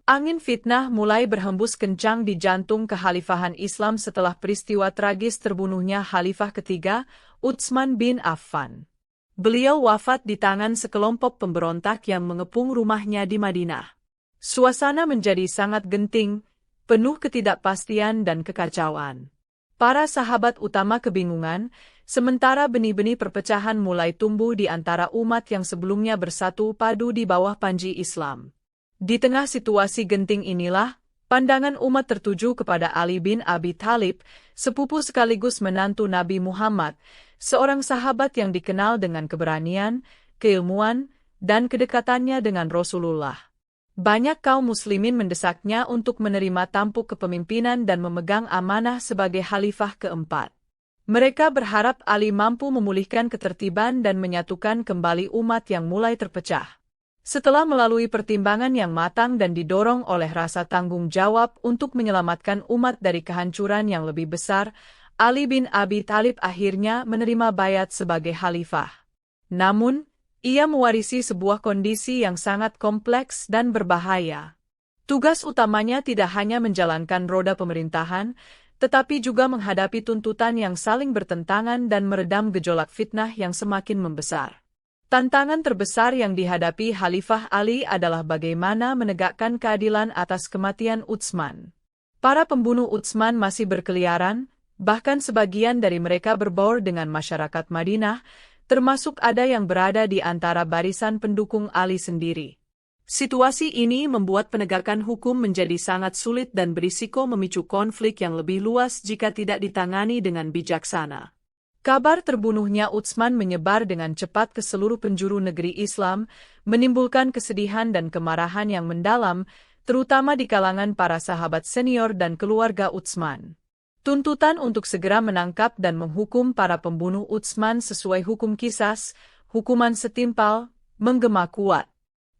Angin fitnah mulai berhembus kencang di jantung kekhalifahan Islam setelah peristiwa tragis terbunuhnya Khalifah ketiga, Utsman bin Affan. Beliau wafat di tangan sekelompok pemberontak yang mengepung rumahnya di Madinah. Suasana menjadi sangat genting, penuh ketidakpastian dan kekacauan. Para sahabat utama kebingungan, sementara benih-benih perpecahan mulai tumbuh di antara umat yang sebelumnya bersatu padu di bawah panji Islam. Di tengah situasi genting inilah, pandangan umat tertuju kepada Ali bin Abi Thalib, sepupu sekaligus menantu Nabi Muhammad, seorang sahabat yang dikenal dengan keberanian, keilmuan, dan kedekatannya dengan Rasulullah. Banyak kaum muslimin mendesaknya untuk menerima tampuk kepemimpinan dan memegang amanah sebagai khalifah keempat. Mereka berharap Ali mampu memulihkan ketertiban dan menyatukan kembali umat yang mulai terpecah. Setelah melalui pertimbangan yang matang dan didorong oleh rasa tanggung jawab untuk menyelamatkan umat dari kehancuran yang lebih besar, Ali bin Abi Thalib akhirnya menerima baiat sebagai khalifah. Namun, ia mewarisi sebuah kondisi yang sangat kompleks dan berbahaya. Tugas utamanya tidak hanya menjalankan roda pemerintahan, tetapi juga menghadapi tuntutan yang saling bertentangan dan meredam gejolak fitnah yang semakin membesar. Tantangan terbesar yang dihadapi Khalifah Ali adalah bagaimana menegakkan keadilan atas kematian Utsman. Para pembunuh Utsman masih berkeliaran, bahkan sebagian dari mereka berbaur dengan masyarakat Madinah, termasuk ada yang berada di antara barisan pendukung Ali sendiri. Situasi ini membuat penegakan hukum menjadi sangat sulit dan berisiko memicu konflik yang lebih luas jika tidak ditangani dengan bijaksana. Kabar terbunuhnya Utsman menyebar dengan cepat ke seluruh penjuru negeri Islam, menimbulkan kesedihan dan kemarahan yang mendalam, terutama di kalangan para sahabat senior dan keluarga Utsman. Tuntutan untuk segera menangkap dan menghukum para pembunuh Utsman sesuai hukum qisas, hukuman setimpal, menggema kuat.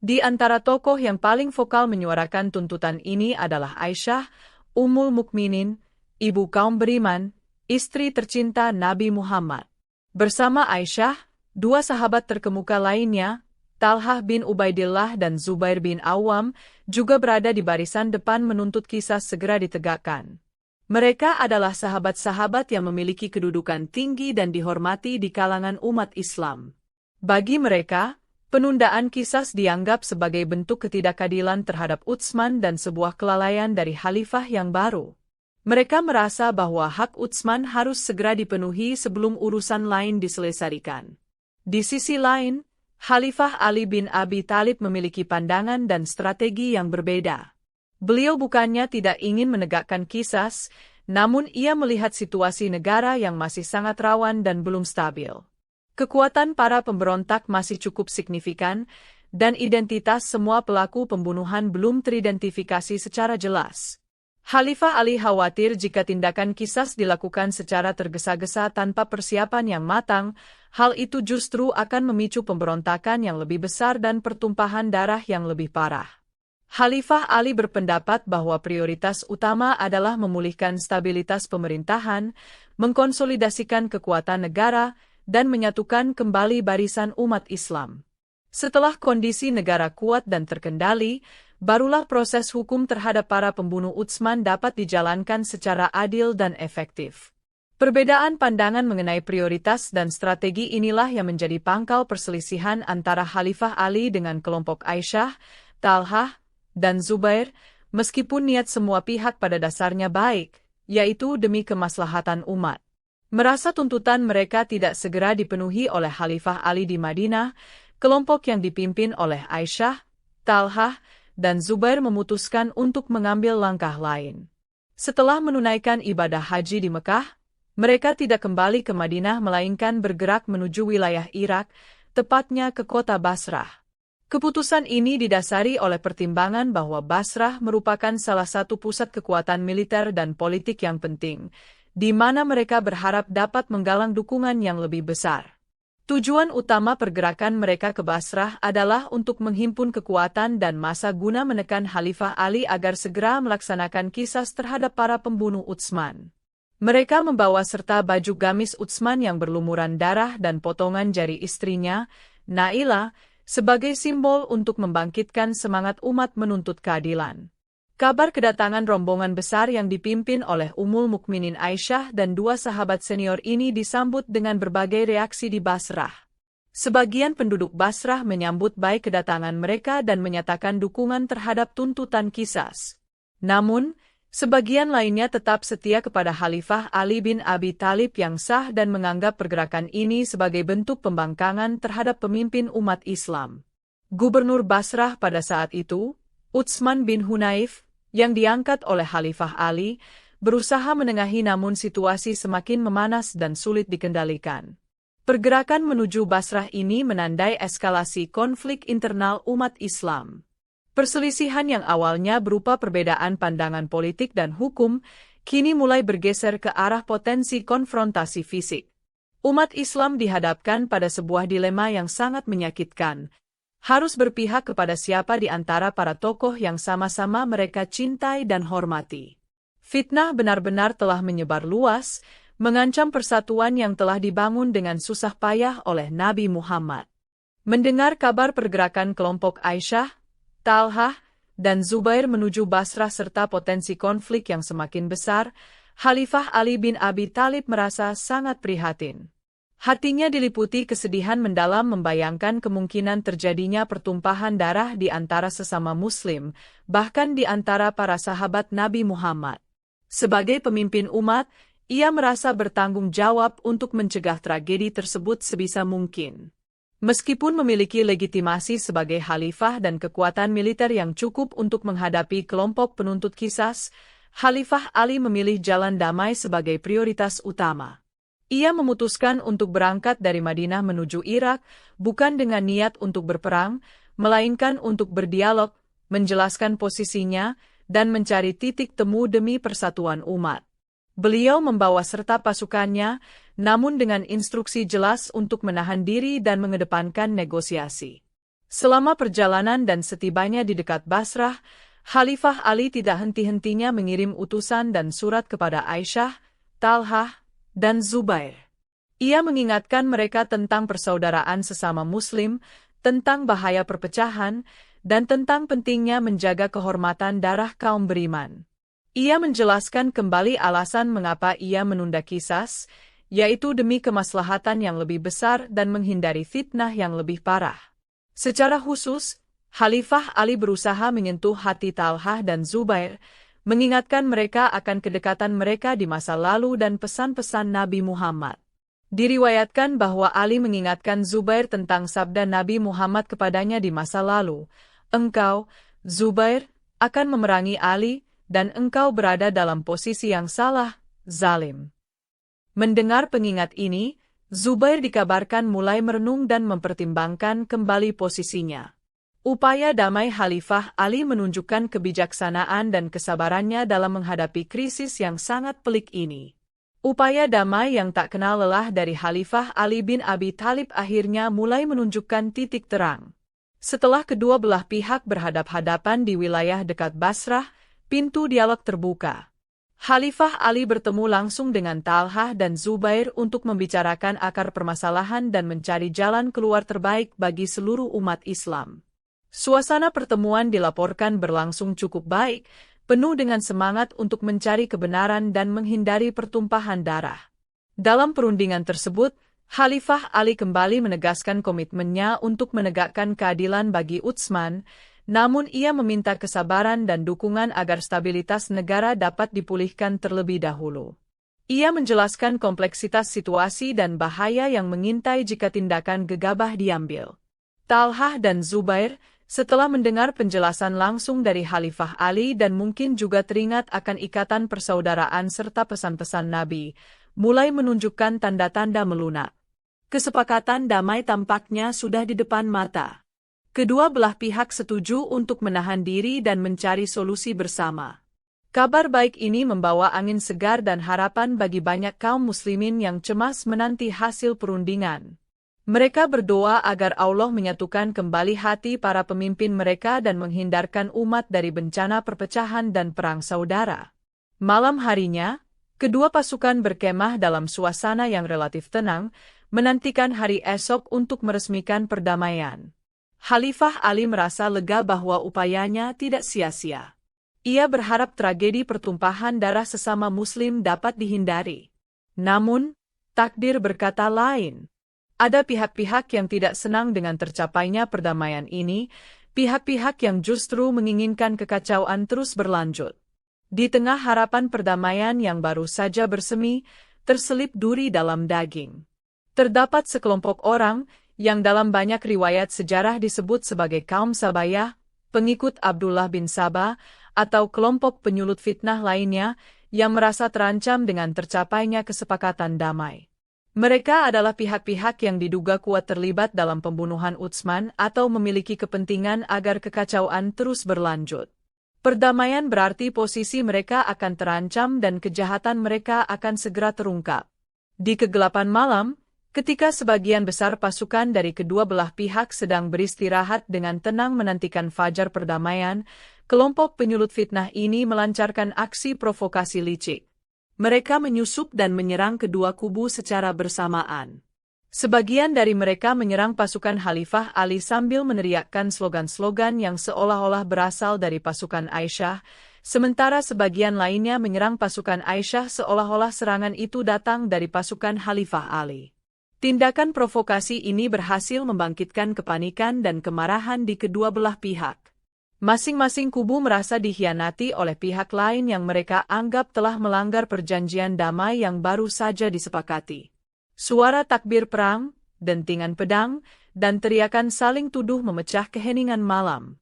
Di antara tokoh yang paling vokal menyuarakan tuntutan ini adalah Aisyah, Ummul Mukminin, ibu kaum beriman, istri tercinta Nabi Muhammad. Bersama Aisyah, dua sahabat terkemuka lainnya, Talhah bin Ubaidillah dan Zubair bin Awam, juga berada di barisan depan menuntut qisas segera ditegakkan. Mereka adalah sahabat-sahabat yang memiliki kedudukan tinggi dan dihormati di kalangan umat Islam. Bagi mereka, penundaan qisas dianggap sebagai bentuk ketidakadilan terhadap Utsman dan sebuah kelalaian dari khalifah yang baru. Mereka merasa bahwa hak Utsman harus segera dipenuhi sebelum urusan lain diselesaikan. Di sisi lain, Khalifah Ali bin Abi Thalib memiliki pandangan dan strategi yang berbeda. Beliau bukannya tidak ingin menegakkan qisas, namun ia melihat situasi negara yang masih sangat rawan dan belum stabil. Kekuatan para pemberontak masih cukup signifikan, dan identitas semua pelaku pembunuhan belum teridentifikasi secara jelas. Khalifah Ali khawatir jika tindakan qisas dilakukan secara tergesa-gesa tanpa persiapan yang matang, hal itu justru akan memicu pemberontakan yang lebih besar dan pertumpahan darah yang lebih parah. Khalifah Ali berpendapat bahwa prioritas utama adalah memulihkan stabilitas pemerintahan, mengkonsolidasikan kekuatan negara, dan menyatukan kembali barisan umat Islam. Setelah kondisi negara kuat dan terkendali, barulah proses hukum terhadap para pembunuh Utsman dapat dijalankan secara adil dan efektif. Perbedaan pandangan mengenai prioritas dan strategi inilah yang menjadi pangkal perselisihan antara Khalifah Ali dengan kelompok Aisyah, Talhah, dan Zubair, meskipun niat semua pihak pada dasarnya baik, yaitu demi kemaslahatan umat. Merasa tuntutan mereka tidak segera dipenuhi oleh Khalifah Ali di Madinah, kelompok yang dipimpin oleh Aisyah, Talhah, dan Zubair memutuskan untuk mengambil langkah lain. Setelah menunaikan ibadah haji di Mekah, mereka tidak kembali ke Madinah melainkan bergerak menuju wilayah Irak, tepatnya ke kota Basrah. Keputusan ini didasari oleh pertimbangan bahwa Basrah merupakan salah satu pusat kekuatan militer dan politik yang penting, di mana mereka berharap dapat menggalang dukungan yang lebih besar. Tujuan utama pergerakan mereka ke Basrah adalah untuk menghimpun kekuatan dan massa guna menekan Khalifah Ali agar segera melaksanakan qisas terhadap para pembunuh Utsman. Mereka membawa serta baju gamis Utsman yang berlumuran darah dan potongan jari istrinya, Naila, sebagai simbol untuk membangkitkan semangat umat menuntut keadilan. Kabar kedatangan rombongan besar yang dipimpin oleh Ummul Mukminin Aisyah dan dua sahabat senior ini disambut dengan berbagai reaksi di Basrah. Sebagian penduduk Basrah menyambut baik kedatangan mereka dan menyatakan dukungan terhadap tuntutan Qisas. Namun, sebagian lainnya tetap setia kepada Khalifah Ali bin Abi Thalib yang sah dan menganggap pergerakan ini sebagai bentuk pembangkangan terhadap pemimpin umat Islam. Gubernur Basrah pada saat itu, Utsman bin Hunayf, yang diangkat oleh Khalifah Ali, berusaha menengahi namun situasi semakin memanas dan sulit dikendalikan. Pergerakan menuju Basrah ini menandai eskalasi konflik internal umat Islam. Perselisihan yang awalnya berupa perbedaan pandangan politik dan hukum, kini mulai bergeser ke arah potensi konfrontasi fisik. Umat Islam dihadapkan pada sebuah dilema yang sangat menyakitkan. Harus berpihak kepada siapa di antara para tokoh yang sama-sama mereka cintai dan hormati. Fitnah benar-benar telah menyebar luas, mengancam persatuan yang telah dibangun dengan susah payah oleh Nabi Muhammad. Mendengar kabar pergerakan kelompok Aisyah, Talhah, dan Zubair menuju Basrah serta potensi konflik yang semakin besar, Khalifah Ali bin Abi Thalib merasa sangat prihatin. Hatinya diliputi kesedihan mendalam membayangkan kemungkinan terjadinya pertumpahan darah di antara sesama Muslim, bahkan di antara para sahabat Nabi Muhammad. Sebagai pemimpin umat, ia merasa bertanggung jawab untuk mencegah tragedi tersebut sebisa mungkin. Meskipun memiliki legitimasi sebagai khalifah dan kekuatan militer yang cukup untuk menghadapi kelompok penuntut Qisas, Khalifah Ali memilih jalan damai sebagai prioritas utama. Ia memutuskan untuk berangkat dari Madinah menuju Irak, bukan dengan niat untuk berperang, melainkan untuk berdialog, menjelaskan posisinya, dan mencari titik temu demi persatuan umat. Beliau membawa serta pasukannya, namun dengan instruksi jelas untuk menahan diri dan mengedepankan negosiasi. Selama perjalanan dan setibanya di dekat Basrah, Khalifah Ali tidak henti-hentinya mengirim utusan dan surat kepada Aisyah, Talhah, dan Zubair. Ia mengingatkan mereka tentang persaudaraan sesama Muslim, tentang bahaya perpecahan, dan tentang pentingnya menjaga kehormatan darah kaum beriman. Ia menjelaskan kembali alasan mengapa ia menunda Qisas, yaitu demi kemaslahatan yang lebih besar dan menghindari fitnah yang lebih parah. Secara khusus, Khalifah Ali berusaha menyentuh hati Talhah dan Zubair, mengingatkan mereka akan kedekatan mereka di masa lalu dan pesan-pesan Nabi Muhammad. Diriwayatkan bahwa Ali mengingatkan Zubair tentang sabda Nabi Muhammad kepadanya di masa lalu, "Engkau, Zubair, akan memerangi Ali, dan engkau berada dalam posisi yang salah, zalim." Mendengar pengingat ini, Zubair dikabarkan mulai merenung dan mempertimbangkan kembali posisinya. Upaya damai Khalifah Ali menunjukkan kebijaksanaan dan kesabarannya dalam menghadapi krisis yang sangat pelik ini. Upaya damai yang tak kenal lelah dari Khalifah Ali bin Abi Thalib akhirnya mulai menunjukkan titik terang. Setelah kedua belah pihak berhadap-hadapan di wilayah dekat Basrah, pintu dialog terbuka. Khalifah Ali bertemu langsung dengan Talhah dan Zubair untuk membicarakan akar permasalahan dan mencari jalan keluar terbaik bagi seluruh umat Islam. Suasana pertemuan dilaporkan berlangsung cukup baik, penuh dengan semangat untuk mencari kebenaran dan menghindari pertumpahan darah. Dalam perundingan tersebut, Khalifah Ali kembali menegaskan komitmennya untuk menegakkan keadilan bagi Utsman, namun ia meminta kesabaran dan dukungan agar stabilitas negara dapat dipulihkan terlebih dahulu. Ia menjelaskan kompleksitas situasi dan bahaya yang mengintai jika tindakan gegabah diambil. Talhah dan Zubair, setelah mendengar penjelasan langsung dari Khalifah Ali dan mungkin juga teringat akan ikatan persaudaraan serta pesan-pesan Nabi, mulai menunjukkan tanda-tanda melunak. Kesepakatan damai tampaknya sudah di depan mata. Kedua belah pihak setuju untuk menahan diri dan mencari solusi bersama. Kabar baik ini membawa angin segar dan harapan bagi banyak kaum muslimin yang cemas menanti hasil perundingan. Mereka berdoa agar Allah menyatukan kembali hati para pemimpin mereka dan menghindarkan umat dari bencana perpecahan dan perang saudara. Malam harinya, kedua pasukan berkemah dalam suasana yang relatif tenang, menantikan hari esok untuk meresmikan perdamaian. Khalifah Ali merasa lega bahwa upayanya tidak sia-sia. Ia berharap tragedi pertumpahan darah sesama Muslim dapat dihindari. Namun, takdir berkata lain. Ada pihak-pihak yang tidak senang dengan tercapainya perdamaian ini, pihak-pihak yang justru menginginkan kekacauan terus berlanjut. Di tengah harapan perdamaian yang baru saja bersemi, terselip duri dalam daging. Terdapat sekelompok orang yang dalam banyak riwayat sejarah disebut sebagai kaum Sabayah, pengikut Abdullah bin Sabah, atau kelompok penyulut fitnah lainnya yang merasa terancam dengan tercapainya kesepakatan damai. Mereka adalah pihak-pihak yang diduga kuat terlibat dalam pembunuhan Utsman atau memiliki kepentingan agar kekacauan terus berlanjut. Perdamaian berarti posisi mereka akan terancam dan kejahatan mereka akan segera terungkap. Di kegelapan malam, ketika sebagian besar pasukan dari kedua belah pihak sedang beristirahat dengan tenang menantikan fajar perdamaian, kelompok penyulut fitnah ini melancarkan aksi provokasi licik. Mereka menyusup dan menyerang kedua kubu secara bersamaan. Sebagian dari mereka menyerang pasukan Khalifah Ali sambil meneriakkan slogan-slogan yang seolah-olah berasal dari pasukan Aisyah, sementara sebagian lainnya menyerang pasukan Aisyah seolah-olah serangan itu datang dari pasukan Khalifah Ali. Tindakan provokasi ini berhasil membangkitkan kepanikan dan kemarahan di kedua belah pihak. Masing-masing kubu merasa dikhianati oleh pihak lain yang mereka anggap telah melanggar perjanjian damai yang baru saja disepakati. Suara takbir perang, dentingan pedang, dan teriakan saling tuduh memecah keheningan malam.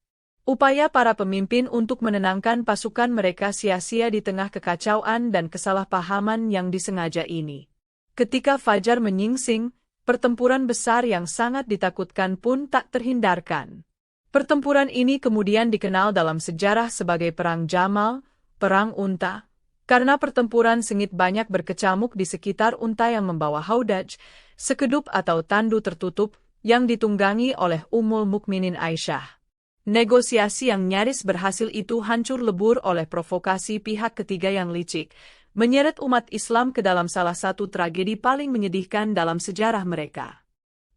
Upaya para pemimpin untuk menenangkan pasukan mereka sia-sia di tengah kekacauan dan kesalahpahaman yang disengaja ini. Ketika fajar menyingsing, pertempuran besar yang sangat ditakutkan pun tak terhindarkan. Pertempuran ini kemudian dikenal dalam sejarah sebagai Perang Jamal, Perang Unta, karena pertempuran sengit banyak berkecamuk di sekitar unta yang membawa haudaj, sekedup atau tandu tertutup, yang ditunggangi oleh Ummul Mukminin Aisyah. Negosiasi yang nyaris berhasil itu hancur lebur oleh provokasi pihak ketiga yang licik, menyeret umat Islam ke dalam salah satu tragedi paling menyedihkan dalam sejarah mereka.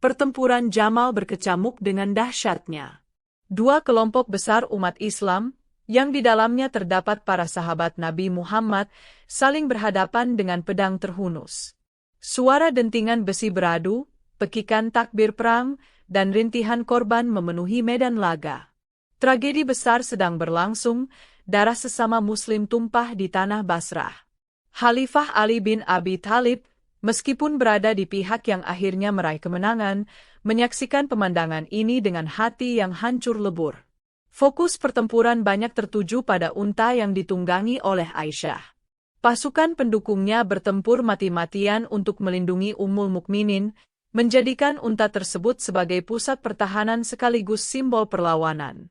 Pertempuran Jamal berkecamuk dengan dahsyatnya. Dua kelompok besar umat Islam, yang di dalamnya terdapat para sahabat Nabi Muhammad, saling berhadapan dengan pedang terhunus. Suara dentingan besi beradu, pekikan takbir perang, dan rintihan korban memenuhi medan laga. Tragedi besar sedang berlangsung, darah sesama Muslim tumpah di tanah Basrah. Khalifah Ali bin Abi Thalib, meskipun berada di pihak yang akhirnya meraih kemenangan, menyaksikan pemandangan ini dengan hati yang hancur lebur. Fokus pertempuran banyak tertuju pada unta yang ditunggangi oleh Aisyah. Pasukan pendukungnya bertempur mati-matian untuk melindungi Ummul Mukminin, menjadikan unta tersebut sebagai pusat pertahanan sekaligus simbol perlawanan.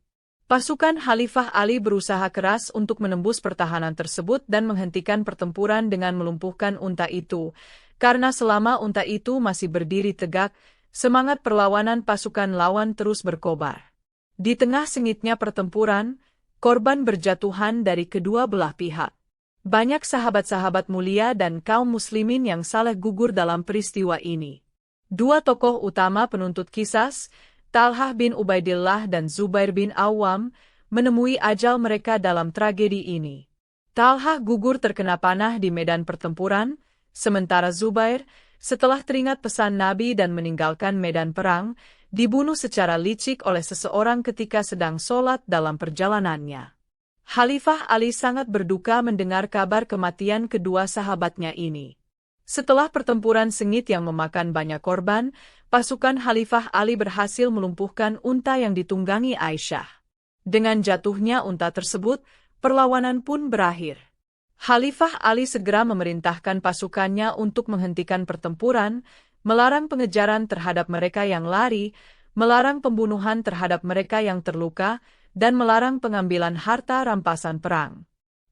Pasukan Khalifah Ali berusaha keras untuk menembus pertahanan tersebut dan menghentikan pertempuran dengan melumpuhkan unta itu, karena selama unta itu masih berdiri tegak, semangat perlawanan pasukan lawan terus berkobar. Di tengah sengitnya pertempuran, korban berjatuhan dari kedua belah pihak. Banyak sahabat-sahabat mulia dan kaum muslimin yang saleh gugur dalam peristiwa ini. Dua tokoh utama penuntut kisah, Talhah bin Ubaidillah dan Zubair bin Awam, menemui ajal mereka dalam tragedi ini. Talhah gugur terkena panah di medan pertempuran, sementara Zubair, setelah teringat pesan Nabi dan meninggalkan medan perang, dibunuh secara licik oleh seseorang ketika sedang sholat dalam perjalanannya. Khalifah Ali sangat berduka mendengar kabar kematian kedua sahabatnya ini. Setelah pertempuran sengit yang memakan banyak korban, pasukan Khalifah Ali berhasil melumpuhkan unta yang ditunggangi Aisyah. Dengan jatuhnya unta tersebut, perlawanan pun berakhir. Khalifah Ali segera memerintahkan pasukannya untuk menghentikan pertempuran, melarang pengejaran terhadap mereka yang lari, melarang pembunuhan terhadap mereka yang terluka, dan melarang pengambilan harta rampasan perang.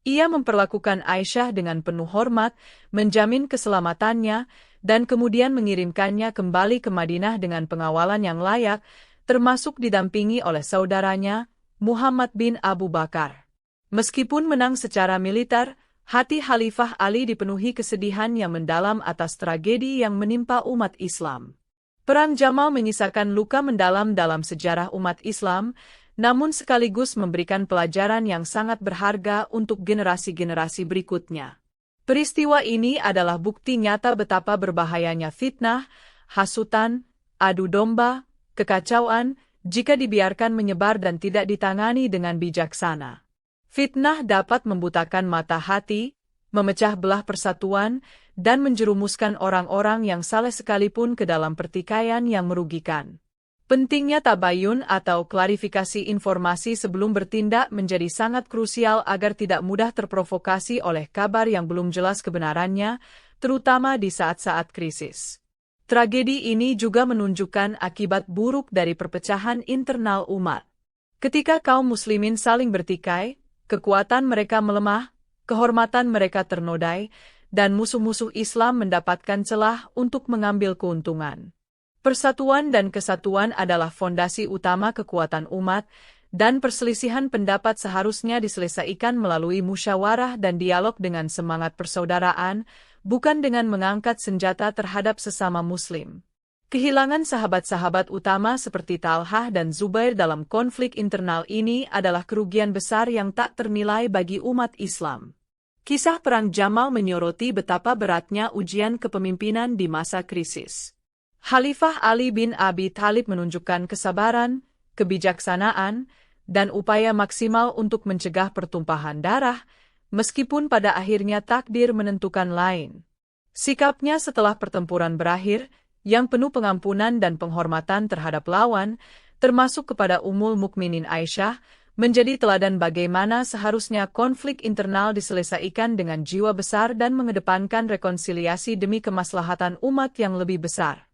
Ia memperlakukan Aisyah dengan penuh hormat, menjamin keselamatannya, dan kemudian mengirimkannya kembali ke Madinah dengan pengawalan yang layak, termasuk didampingi oleh saudaranya, Muhammad bin Abu Bakar. Meskipun menang secara militer, hati Khalifah Ali dipenuhi kesedihan yang mendalam atas tragedi yang menimpa umat Islam. Perang Jamal menyisakan luka mendalam dalam sejarah umat Islam, namun sekaligus memberikan pelajaran yang sangat berharga untuk generasi-generasi berikutnya. Peristiwa ini adalah bukti nyata betapa berbahayanya fitnah, hasutan, adu domba, kekacauan, jika dibiarkan menyebar dan tidak ditangani dengan bijaksana. Fitnah dapat membutakan mata hati, memecah belah persatuan, dan menjerumuskan orang-orang yang saleh sekalipun ke dalam pertikaian yang merugikan. Pentingnya tabayun atau klarifikasi informasi sebelum bertindak menjadi sangat krusial agar tidak mudah terprovokasi oleh kabar yang belum jelas kebenarannya, terutama di saat-saat krisis. Tragedi ini juga menunjukkan akibat buruk dari perpecahan internal umat. Ketika kaum muslimin saling bertikai, kekuatan mereka melemah, kehormatan mereka ternodai, dan musuh-musuh Islam mendapatkan celah untuk mengambil keuntungan. Persatuan dan kesatuan adalah fondasi utama kekuatan umat, dan perselisihan pendapat seharusnya diselesaikan melalui musyawarah dan dialog dengan semangat persaudaraan, bukan dengan mengangkat senjata terhadap sesama Muslim. Kehilangan sahabat-sahabat utama seperti Talhah dan Zubair dalam konflik internal ini adalah kerugian besar yang tak ternilai bagi umat Islam. Kisah Perang Jamal menyoroti betapa beratnya ujian kepemimpinan di masa krisis. Khalifah Ali bin Abi Thalib menunjukkan kesabaran, kebijaksanaan, dan upaya maksimal untuk mencegah pertumpahan darah, meskipun pada akhirnya takdir menentukan lain. Sikapnya setelah pertempuran berakhir, yang penuh pengampunan dan penghormatan terhadap lawan, termasuk kepada Ummul Mukminin Aisyah, menjadi teladan bagaimana seharusnya konflik internal diselesaikan dengan jiwa besar dan mengedepankan rekonsiliasi demi kemaslahatan umat yang lebih besar.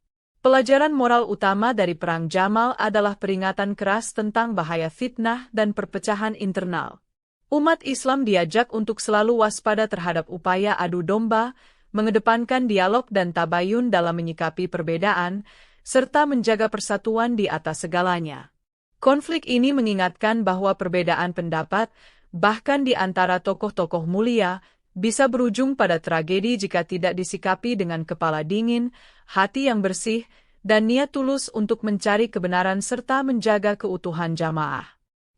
Pelajaran moral utama dari Perang Jamal adalah peringatan keras tentang bahaya fitnah dan perpecahan internal. Umat Islam diajak untuk selalu waspada terhadap upaya adu domba, mengedepankan dialog dan tabayun dalam menyikapi perbedaan, serta menjaga persatuan di atas segalanya. Konflik ini mengingatkan bahwa perbedaan pendapat, bahkan di antara tokoh-tokoh mulia, bisa berujung pada tragedi jika tidak disikapi dengan kepala dingin, hati yang bersih, dan niat tulus untuk mencari kebenaran serta menjaga keutuhan jamaah.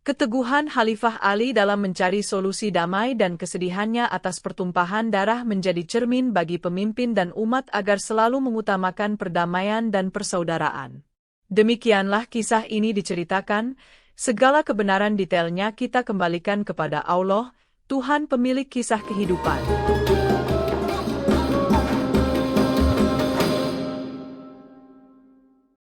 Keteguhan Khalifah Ali dalam mencari solusi damai dan kesedihannya atas pertumpahan darah menjadi cermin bagi pemimpin dan umat agar selalu mengutamakan perdamaian dan persaudaraan. Demikianlah kisah ini diceritakan, segala kebenaran detailnya kita kembalikan kepada Allah, Tuhan pemilik kisah kehidupan.